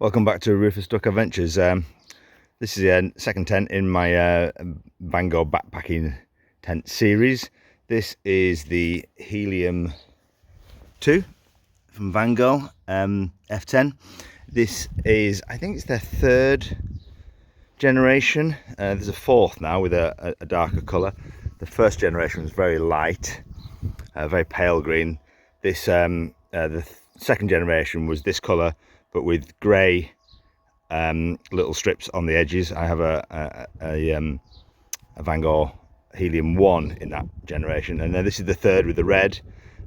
Welcome back to Rufus Duck Adventures. This is a second tent in my Vango backpacking tent series. This is the Helium 2 from Vango, f10. This is, I think it's their third generation. There's a fourth now with a darker colour. The first generation was very light, very pale green. This the second generation was this colour, but with grey little strips on the edges. I have a Vango Helium 1 in that generation, and then this is the third with the red,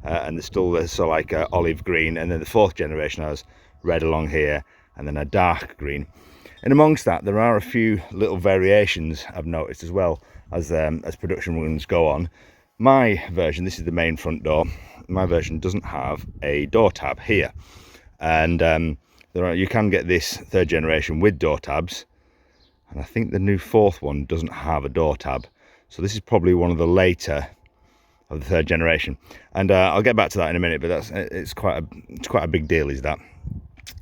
and there's still so like olive green, and then the fourth generation has red along here and then a dark green. And amongst that there are a few little variations I've noticed as well as production runs go on. My version, this is the main front door, my version doesn't have a door tab here, and you can get this third generation with door tabs, and I think the new fourth one doesn't have a door tab. So this is probably one of the later of the third generation, and I'll get back to that in a minute. But it's quite a big deal, is that?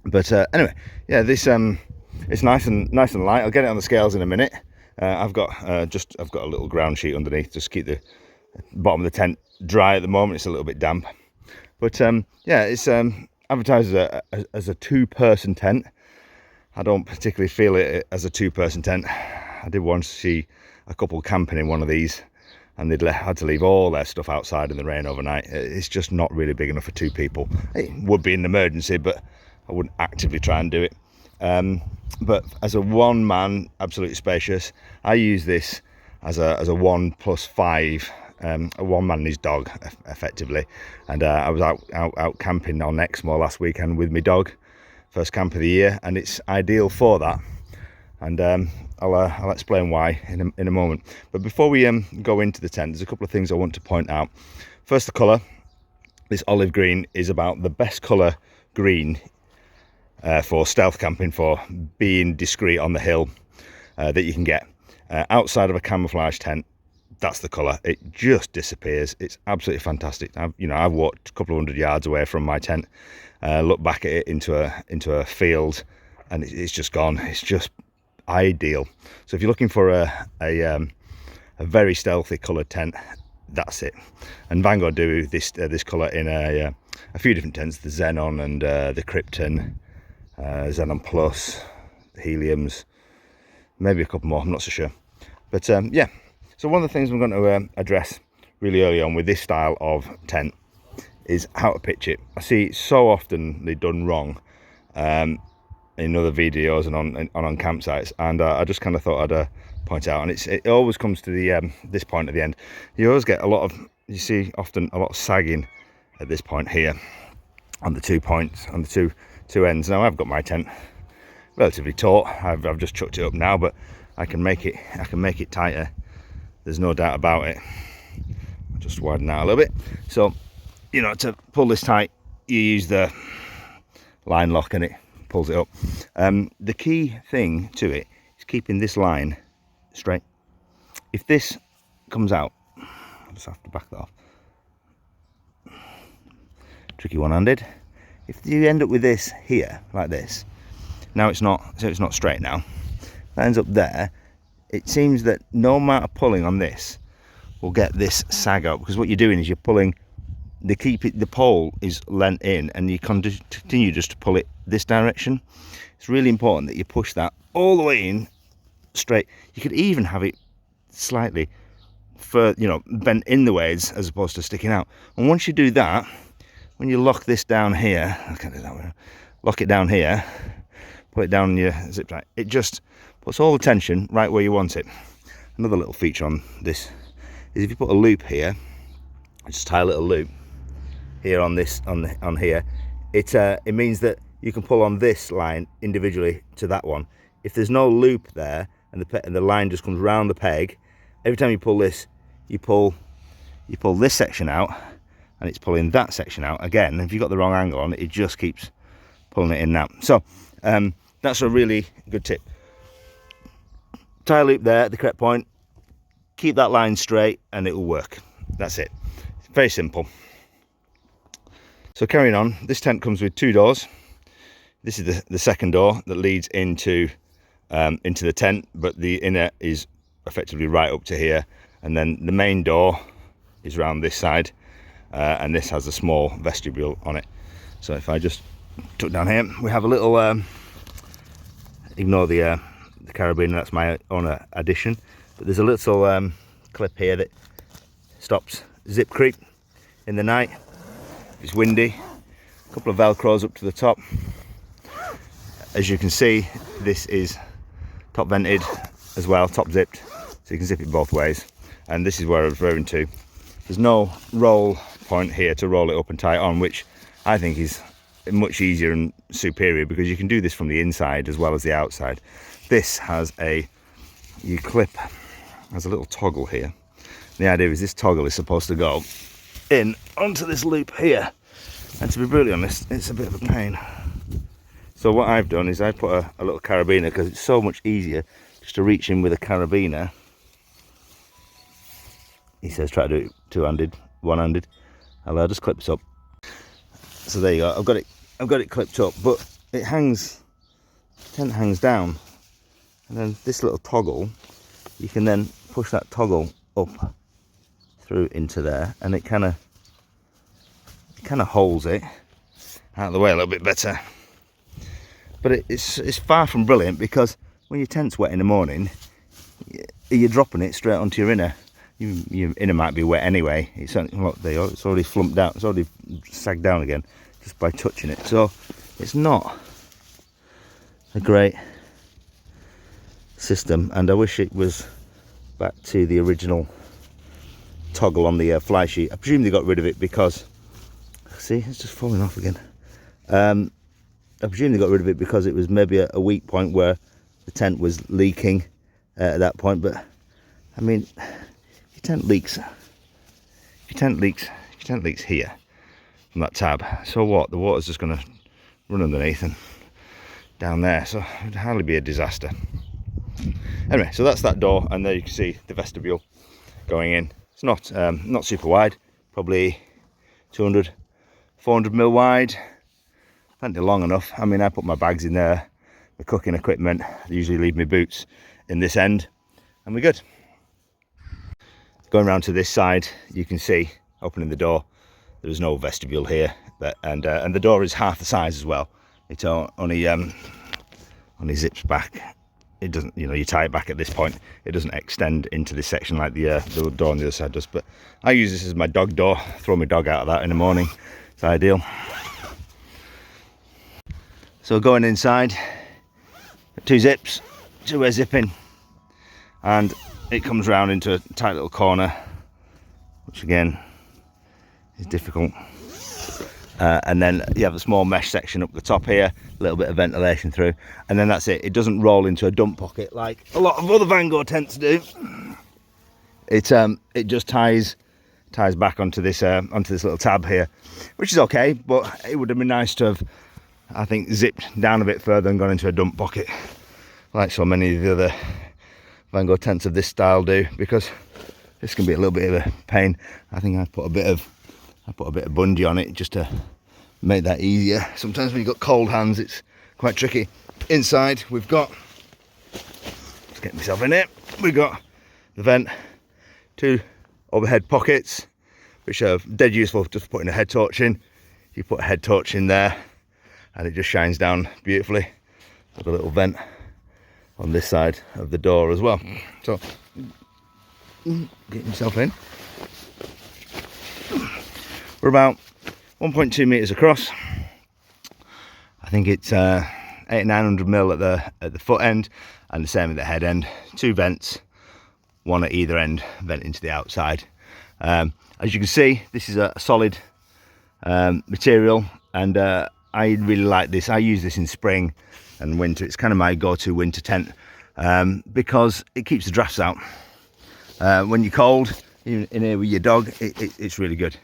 But anyway, yeah, this it's nice and light. I'll get it on the scales in a minute. I've got a little ground sheet underneath just to keep the bottom of the tent dry at the moment. It's a little bit damp, but yeah, it's advertised as a two-person tent. I don't particularly feel it as a two-person tent. I did once see a couple camping in one of these, and they'd had to leave all their stuff outside in the rain overnight. It's just not really big enough for two people. It would be an emergency, but I wouldn't actively try and do it. But as a one-man, absolutely spacious. I use this as a 1+5. A one man and his dog, effectively. And I was out camping on Exmoor last weekend with my dog, first camp of the year, and it's ideal for that. And I'll explain why in a moment. But before we go into the tent, there's a couple of things I want to point out. First, the colour. This olive green is about the best colour green for stealth camping, for being discreet on the hill, that you can get outside of a camouflage tent. That's the colour. It just disappears. It's absolutely fantastic. I've walked a couple of 100 yards away from my tent, looked back at it into a field, and it's just gone. It's just ideal. So if you're looking for a very stealthy coloured tent, that's it. And Vango do this colour in a few different tents: the Xenon and the Krypton, Xenon Plus, the Heliums, maybe a couple more. I'm not so sure, but yeah. So one of the things I'm going to address really early on with this style of tent is how to pitch it. I see it so often done wrong in other videos and on campsites, and I just kind of thought I'd point out. And it always comes to the this point at the end. You always get you see often a lot of sagging at this point here on the 2 points, on the two ends. Now I've got my tent relatively taut. I've just chucked it up now, but I can make it tighter. There's no doubt about it. I'll just widen out a little bit. So, to pull this tight, you use the line lock and it pulls it up. The key thing to it is keeping this line straight. If this comes out, I'll just have to back that off. Tricky one-handed. If you end up with this here, like this, now it's not straight now. That ends up there. It seems that no amount of pulling on this will get this sag out, because what you're doing is you're pulling, the pole is leant in, and you continue just to pull it this direction. It's really important that you push that all the way in straight. You could even have it slightly bent in the ways as opposed to sticking out. And once you do that, when you lock this down here, I can't do that way. Lock it down here, put it down your zip tie, it just puts all the tension right where you want it. Another little feature on this is if you put a loop here, just tie a little loop here on this on here, it means that you can pull on this line individually to that one. If there's no loop there and the line just comes round the peg, every time you pull this, you pull this section out, and it's pulling that section out again. If you've got the wrong angle on it, it just keeps pulling it in now. So that's a really good tip. Tie a loop there at the correct point, keep that line straight, and it will work. That's it. It's very simple. So carrying on, this tent comes with 2 doors. This is the second door that leads into the tent, but the inner is effectively right up to here, and then the main door is around this side, and this has a small vestibule on it. So if I just tuck down here, we have a little ignore the carabiner, that's my own addition, but there's a little clip here that stops zip creep in the night if it's windy. A couple of velcros up to the top. As you can see, this is top vented as well, top zipped, so you can zip it both ways. And this is where I was referring to. There's no roll point here to roll it up and tie it on, which I think is much easier and superior, because you can do this from the inside as well as the outside. This has a little toggle here. The idea is this toggle is supposed to go in onto this loop here, and to be brutally honest, it's a bit of a pain. So what I've done is I put a little carabiner, because it's so much easier just to reach in with a carabiner. He says try to do it two-handed, one-handed. I'll just clip this up. So there you go. I've got it clipped up, but it hangs. The tent hangs down, and then this little toggle, you can then push that toggle up through into there, and it kind of holds it out of the way a little bit better. But it's far from brilliant, because when your tent's wet in the morning, you're dropping it straight onto your inner. Your inner might be wet anyway. It's already flumped down. It's already sagged down again just by touching it. So it's not a great system, and I wish it was back to the original toggle on the fly sheet. I presume they got rid of it because, see, it's just falling off again. I presume they got rid of it because it was maybe a weak point where the tent was leaking at that point. But I mean, your tent leaks here from that tab. So what? The water's just going to run underneath and down there. So it would hardly be a disaster. Anyway, so that's that door, and there you can see the vestibule going in. It's not super wide, probably 200, 400 mil wide. Plenty long enough. I mean, I put my bags in there, the cooking equipment. I usually leave my boots in this end, and we're good. Going around to this side, you can see opening the door. There is no vestibule here, and the door is half the size as well. It only zips back. It doesn't, you tie it back at this point. It doesn't extend into this section like the door on the other side does. But I use this as my dog door. Throw my dog out of that in the morning. It's ideal. So going inside, two zips, two-way zipping, and it comes round into a tight little corner, which again is difficult. And then you have a small mesh section up the top here, a little bit of ventilation through, and then that's it. It doesn't roll into a dump pocket like a lot of other Vango tents do. It just ties back onto this little tab here, which is okay, but it would have been nice to have, I think, zipped down a bit further and gone into a dump pocket like so many of the other Vango tents of this style do, because this can be a little bit of a pain. I think I put a bit of bungee on it just to make that easier. Sometimes when you've got cold hands, it's quite tricky. Inside we've got, let's get myself in here, we've got the vent, two overhead pockets, which are dead useful just for putting a head torch in. You put a head torch in there and it just shines down beautifully. With a little vent on this side of the door as well. So get yourself in. We're about 1.2 meters across. I think it's 800-900 mil at the foot end, and the same at the head end. Two vents, one at either end, vent into the outside. As you can see, this is a solid material, and I really like this. I use this in spring and winter. It's kind of my go-to winter tent because it keeps the drafts out. When you're cold, in here with your dog, it's really good.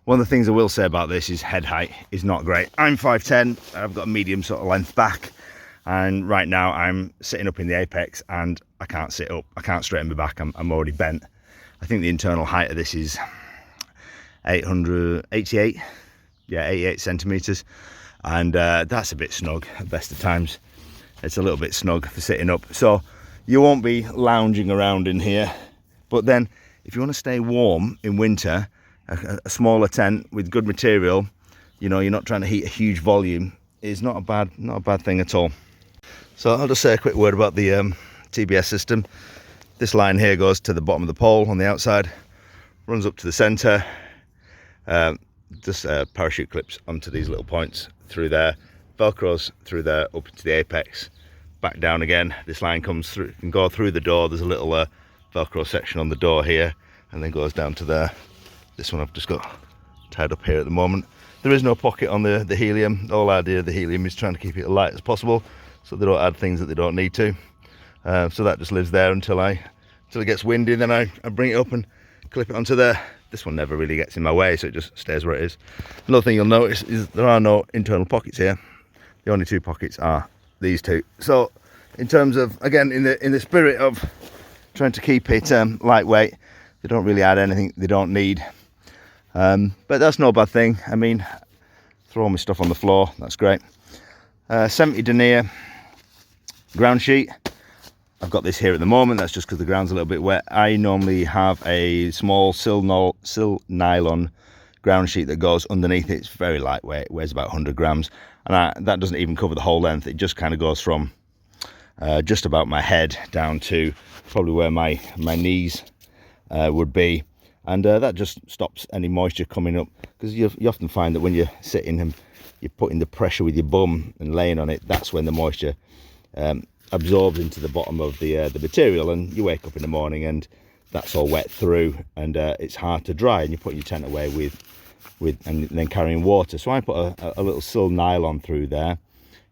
One of the things I will say about this is head height is not great. I'm 5'10", I've got a medium sort of length back, and right now I'm sitting up in the apex and I can't sit up, I can't straighten my back, I'm already bent. I think the internal height of this is 88 centimeters. and that's a bit snug at best of times. It's a little bit snug for sitting up, so you won't be lounging around in here. But then if you want to stay warm in winter, a smaller tent with good material, you know, you're not trying to heat a huge volume, is not a bad thing at all. So I'll just say a quick word about the TBS system. This line here goes to the bottom of the pole on the outside, runs up to the center, just parachute clips onto these little points through there, velcros through there up to the apex, back down again. This line comes through, can go through the door. There's a little velcro section on the door here, and then goes down to there. This one I've just got tied up here at the moment. There is no pocket on the helium. The whole idea of the helium is trying to keep it as light as possible, so they don't add things that they don't need to. So that just lives there until it gets windy. Then I bring it up and clip it onto there. This one never really gets in my way, so it just stays where it is. Another thing you'll notice is there are no internal pockets here. The only two pockets are these two. So in terms of, again, in the spirit of trying to keep it lightweight, they don't really add anything they don't need. But that's no bad thing. I mean, throw all my stuff on the floor, that's great. 70 denier ground sheet. I've got this here at the moment, that's just because the ground's a little bit wet. I normally have a small sil nylon ground sheet that goes underneath it. It's very lightweight, it weighs about 100 grams. And that doesn't even cover the whole length. It just kind of goes from just about my head down to probably where my knees would be. And that just stops any moisture coming up, because you often find that when you're sitting and you're putting the pressure with your bum and laying on it, that's when the moisture absorbs into the bottom of the material, and you wake up in the morning and that's all wet through, and it's hard to dry, and you're putting your tent away with and then carrying water. So I put a little sil nylon through there,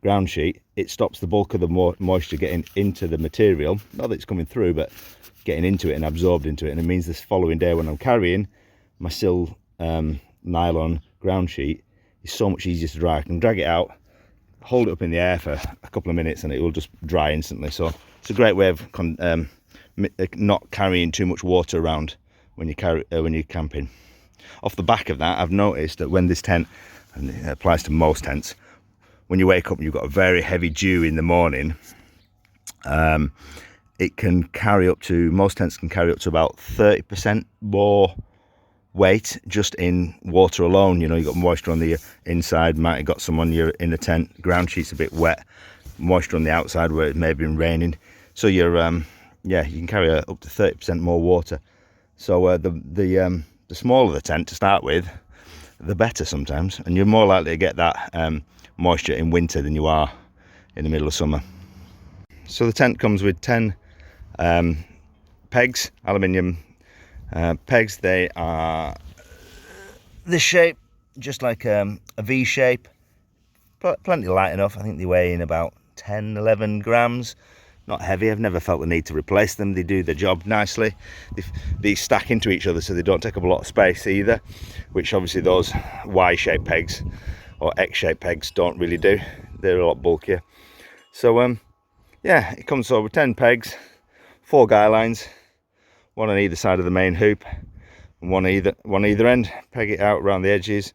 ground sheet. It stops the bulk of the moisture getting into the material, not that it's coming through, but getting into it and absorbed into it. And it means this following day when I'm carrying my sil nylon ground sheet, is so much easier to dry. I can drag it out, hold it up in the air for a couple of minutes, and it will just dry instantly. So it's a great way of not carrying too much water around when you're camping. Off the back of that, I've noticed that when this tent, and it applies to most tents, when you wake up and you've got a very heavy dew in the morning, it can carry up to, most tents can carry up to about 30% more weight just in water alone. You know, you've got moisture on the inside, might have got some on your inner tent, ground sheet's a bit wet, moisture on the outside where it may have been raining. So you're, yeah, you can carry up to 30% more water. So the smaller the tent to start with, the better sometimes, and you're more likely to get that moisture in winter than you are in the middle of summer. So the tent comes with 10 pegs, aluminium pegs. They are this shape, just like a V shape, plenty light enough. I think they weigh in about 10-11 grams. Not heavy. I've never felt the need to replace them. They do their job nicely. They stack into each other, so they don't take up a lot of space either, which obviously those Y-shaped pegs or X-shaped pegs don't really do. They're a lot bulkier. So yeah, it comes over 10 pegs, 4 guy lines, one on either side of the main hoop, and one either end. Peg it out around the edges.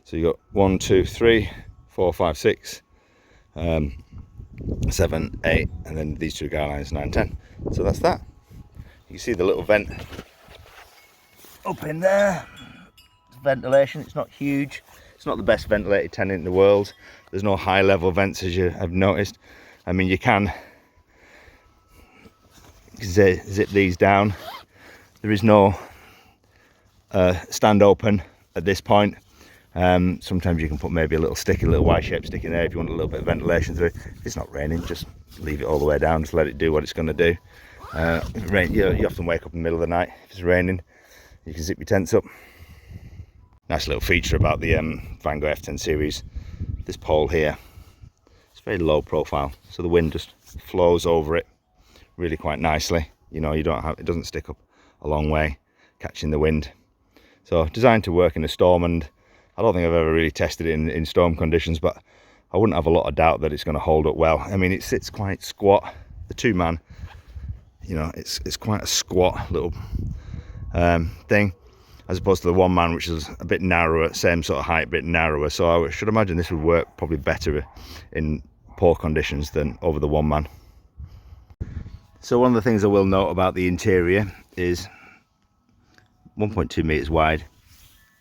So you got 1, 2, 3, 4, 5, 6, 7, 8, and then these 2 guy lines, 9, 10. So that's that. You can see the little vent up in there. It's ventilation. It's not huge. It's not the best ventilated tent in the world. There's no high level vents, as you have noticed. I mean, you can zip these down. There is no stand open at this point. Sometimes you can put maybe a little Y-shaped stick in there if you want a little bit of ventilation through. If it's not raining, just leave it all the way down, just let it do what it's going to do. If it rains, you often wake up in the middle of the night. If it's raining, you can zip your tents up. Nice little feature about the Vango f10 series, this pole here. It's very low profile, so the wind just flows over it really quite nicely. You know, it doesn't stick up a long way, catching the wind. So designed to work in a storm, and I don't think I've ever really tested it in storm conditions, but I wouldn't have a lot of doubt that it's going to hold up well. I mean, it sits quite squat. The 2-man, you know, it's quite a squat little thing. as opposed to the one man, which is a bit narrower, same sort of height, a bit narrower. So I should imagine this would work probably better in poor conditions than over the one man. So one of the things I will note about the interior is 1.2 meters wide,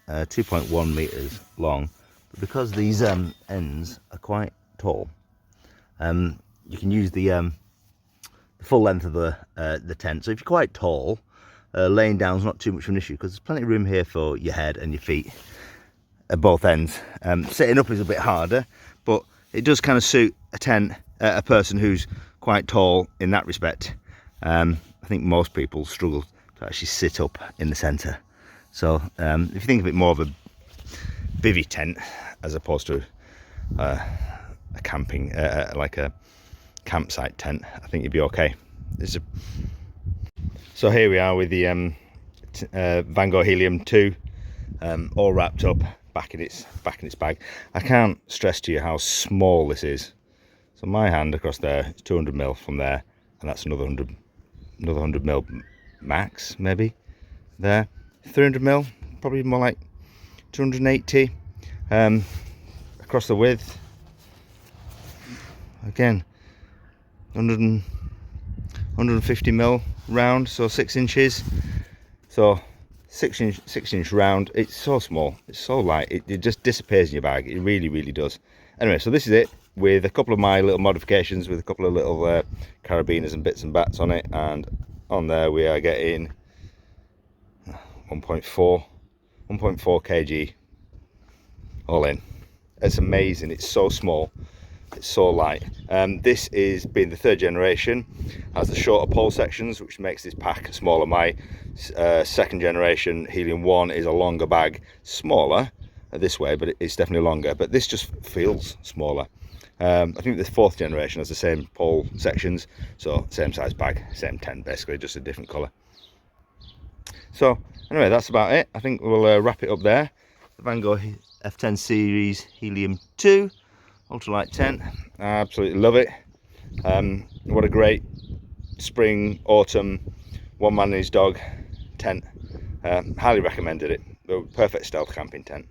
2.1 meters long. But because these ends are quite tall, you can use the full length of the tent. So if you're quite tall, laying down is not too much of an issue, because there's plenty of room here for your head and your feet at both ends. Sitting up is a bit harder, but it does kind of suit a tent, a person who's quite tall in that respect. I think most people struggle to actually sit up in the centre. So if you think of it more of a bivvy tent as opposed to a camping, like a campsite tent, I think you'd be okay. So here we are with the Vango Helium 2, all wrapped up, back in its bag. I can't stress to you how small this is. So my hand across there is 200 mil from there, and that's another 100 mil max, maybe there. 300 mil, probably more like 280 across the width. Again, 150 mil round, so 6 inches. So 6 inch round. It's so small, it's so light, it just disappears in your bag. It really does. Anyway, so this is it, with a couple of my little modifications, with a couple of little carabiners and bits and bats on it, and on there we are getting 1.4 kg all in. It's amazing. It's so small, it's so light. This is being the 3rd generation, has the shorter pole sections, which makes this pack smaller. My 2nd generation Helium 1 is a longer bag, smaller this way, but it's definitely longer, but this just feels smaller. I think the 4th generation has the same pole sections, so same size bag, same tent, basically just a different colour. So anyway, that's about it. I think we'll wrap it up there. The Vango f10 series Helium 2 ultralight tent. I absolutely love it. What a great spring, autumn, one man and his dog tent. Highly recommended it. The perfect stealth camping tent.